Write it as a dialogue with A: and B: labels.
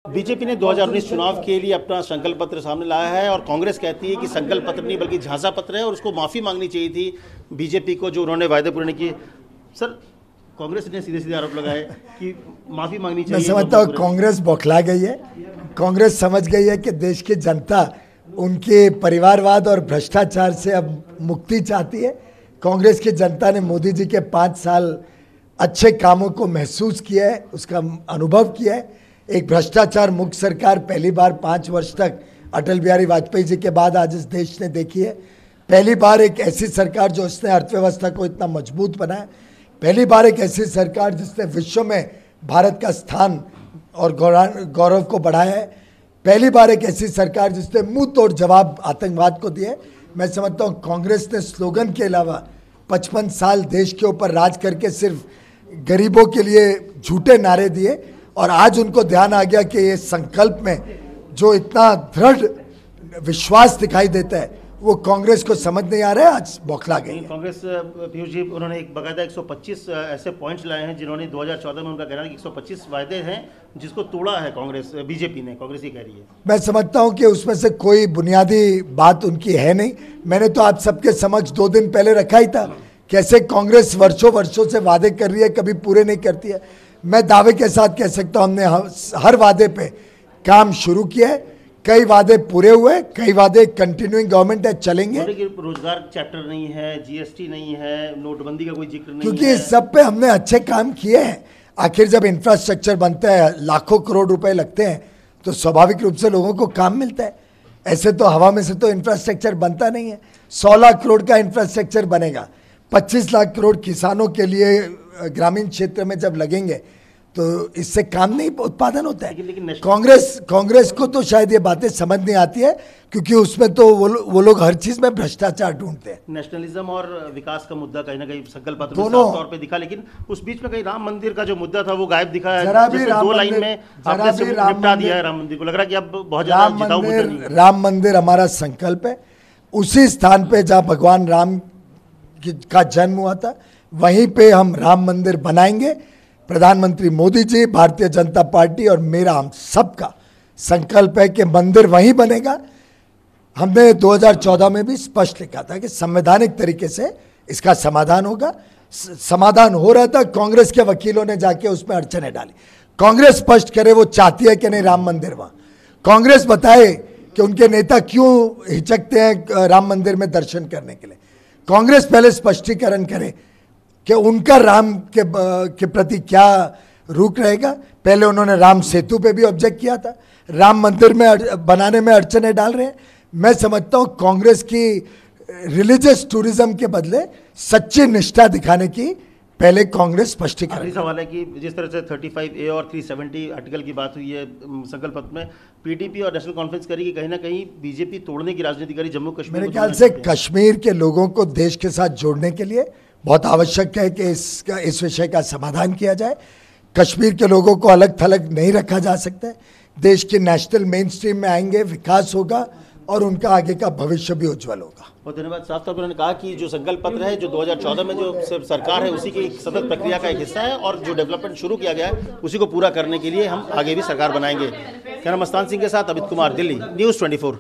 A: BJP ने 2019 चुनाव के लिए अपना संकल्प पत्र सामने लाया है और कांग्रेस कहती है कि संकल्प पत्र नहीं बल्कि झांसा पत्र है और उसको माफ़ी मांगनी चाहिए थी बीजेपी को जो उन्होंने वायदे पूरे किए। सर, कांग्रेस ने सीधे सीधे आरोप लगाए कि माफ़ी मांगनी चाहिए।
B: मैं समझता हूँ कांग्रेस बौखला गई है। कांग्रेस समझ गई है कि देश की जनता उनके परिवारवाद और भ्रष्टाचार से अब मुक्ति चाहती है। कांग्रेस की जनता ने मोदी जी के 5 साल अच्छे कामों को महसूस किया है, उसका अनुभव किया है। एक भ्रष्टाचार मुक्त सरकार पहली बार 5 वर्ष तक अटल बिहारी वाजपेयी जी के बाद आज इस देश ने देखी है। पहली बार एक ऐसी सरकार जो इसने अर्थव्यवस्था को इतना मजबूत बनाया। पहली बार एक ऐसी सरकार जिसने विश्व में भारत का स्थान और गौरव को बढ़ाया है। पहली बार एक ऐसी सरकार जिसने मुंह तोड़ जवाब आतंकवाद को दिए। मैं समझता हूँ कांग्रेस ने स्लोगन के अलावा 55 साल देश के ऊपर राज करके सिर्फ गरीबों के लिए झूठे नारे दिए और आज उनको ध्यान आ गया कि ये संकल्प में जो इतना दृढ़ विश्वास दिखाई देता है वो कांग्रेस को समझ नहीं आ रहा है। आज बौखला गई
A: कांग्रेस। पीयूष जी, उन्होंने एक बकायदा 125 ऐसे पॉइंट्स लाए हैं जिन्होंने 2014 में उनका कहना है कि 125 वायदे हैं जिसको तोड़ा है कांग्रेस, बीजेपी ने। कांग्रेस ही कह रही है।
B: मैं समझता हूं कि उसमें से कोई बुनियादी बात उनकी है नहीं। मैंने तो आप सबके समक्ष 2 दिन पहले रखा ही था कैसे कांग्रेस वर्षों से वादे कर रही है, कभी पूरे नहीं करती है। मैं दावे के साथ कह सकता हूं हमने हर वादे पे काम शुरू किया है। कई वादे पूरे हुए, कई वादे कंटिन्यूइंग गवर्नमेंट है चलेंगे।
A: रोजगार चैप्टर नहीं है, जीएसटी नहीं है, नोटबंदी का कोई जिक्र नहीं
B: क्योंकि
A: है।
B: इस सब पे हमने अच्छे काम किए हैं। आखिर जब इंफ्रास्ट्रक्चर बनता है, लाखों करोड़ रुपए लगते हैं, तो स्वाभाविक रूप से लोगों को काम मिलता है। ऐसे तो हवा में से तो इंफ्रास्ट्रक्चर बनता नहीं है। 100 लाख करोड़ का इंफ्रास्ट्रक्चर बनेगा, 25 लाख करोड़ किसानों के लिए ग्रामीण क्षेत्र में जब लगेंगे तो इससे काम नहीं उत्पादन होता है।
A: लेकिन
B: कांग्रेस को तो शायद ये बातें समझ नहीं आती है क्योंकि उसमें तो वो लोग हर चीज में भ्रष्टाचार ढूंढते हैं।
A: नेशनलिज्म और विकास का मुद्दा कहीं ना कहीं संकल्प पत्र में साफ तौर पे दिखा, लेकिन उस बीच में कहीं राम मंदिर का जो मुद्दा था वो गायब दिखा है। जैसे 2 लाइन में आपने निपटा दिया है राम मंदिर को। लग रहा है कि अब बहुत ज्यादा जिताऊ मुद्दा नहीं है।
B: राम मंदिर हमारा संकल्प है। उसी स्थान पे जहाँ भगवान राम का जन्म हुआ था वहीं पे हम राम मंदिर बनाएंगे। प्रधानमंत्री मोदी जी, भारतीय जनता पार्टी और मेरा हम सबका संकल्प है कि मंदिर वहीं बनेगा। हमने 2014 में भी स्पष्ट लिखा था कि संवैधानिक तरीके से इसका समाधान होगा। समाधान हो रहा था, कांग्रेस के वकीलों ने जाके उसमें अड़चने डाली। कांग्रेस स्पष्ट करे वो चाहती है कि नहीं राम मंदिर वहां। कांग्रेस बताए कि उनके नेता क्यों हिचकते हैं राम मंदिर में दर्शन करने के लिए। कांग्रेस पहले स्पष्टीकरण करे कि उनका राम के प्रति क्या रुख रहेगा। पहले उन्होंने राम सेतु पे भी ऑब्जेक्ट किया था, राम मंदिर में बनाने में अड़चने डाल रहे हैं। मैं समझता हूं कांग्रेस की रिलीजियस टूरिज्म के बदले सच्ची निष्ठा दिखाने की पहले कांग्रेस स्पष्टीकरण।
A: आखिरी सवाल है कि जिस तरह से 35A और 370 आर्टिकल की बात हुई है संकल्प पत्र में, पीडीपी और नेशनल कॉन्फ्रेंस करी कि कहीं ना कहीं बीजेपी तोड़ने की राजनीति करी जम्मू कश्मीर।
B: मेरे ख्याल से कश्मीर के लोगों को देश के साथ जोड़ने के लिए बहुत आवश्यक है कि इस विषय का समाधान किया जाए। कश्मीर के लोगों को अलग थलग नहीं रखा जा सकता है। देश के नेशनल मेन स्ट्रीम में आएंगे, विकास होगा और उनका आगे का भविष्य भी उज्जवल होगा।
A: बहुत धन्यवाद। साफ तौर पर उन्होंने कहा कि जो संकल्प पत्र है जो 2014 में जो सरकार है उसी की सतत प्रक्रिया का एक हिस्सा है और जो डेवलपमेंट शुरू किया गया है उसी को पूरा करने के लिए हम आगे भी सरकार बनाएंगे। कैमरा मस्तान सिंह के साथ अमित कुमार, दिल्ली, News 24।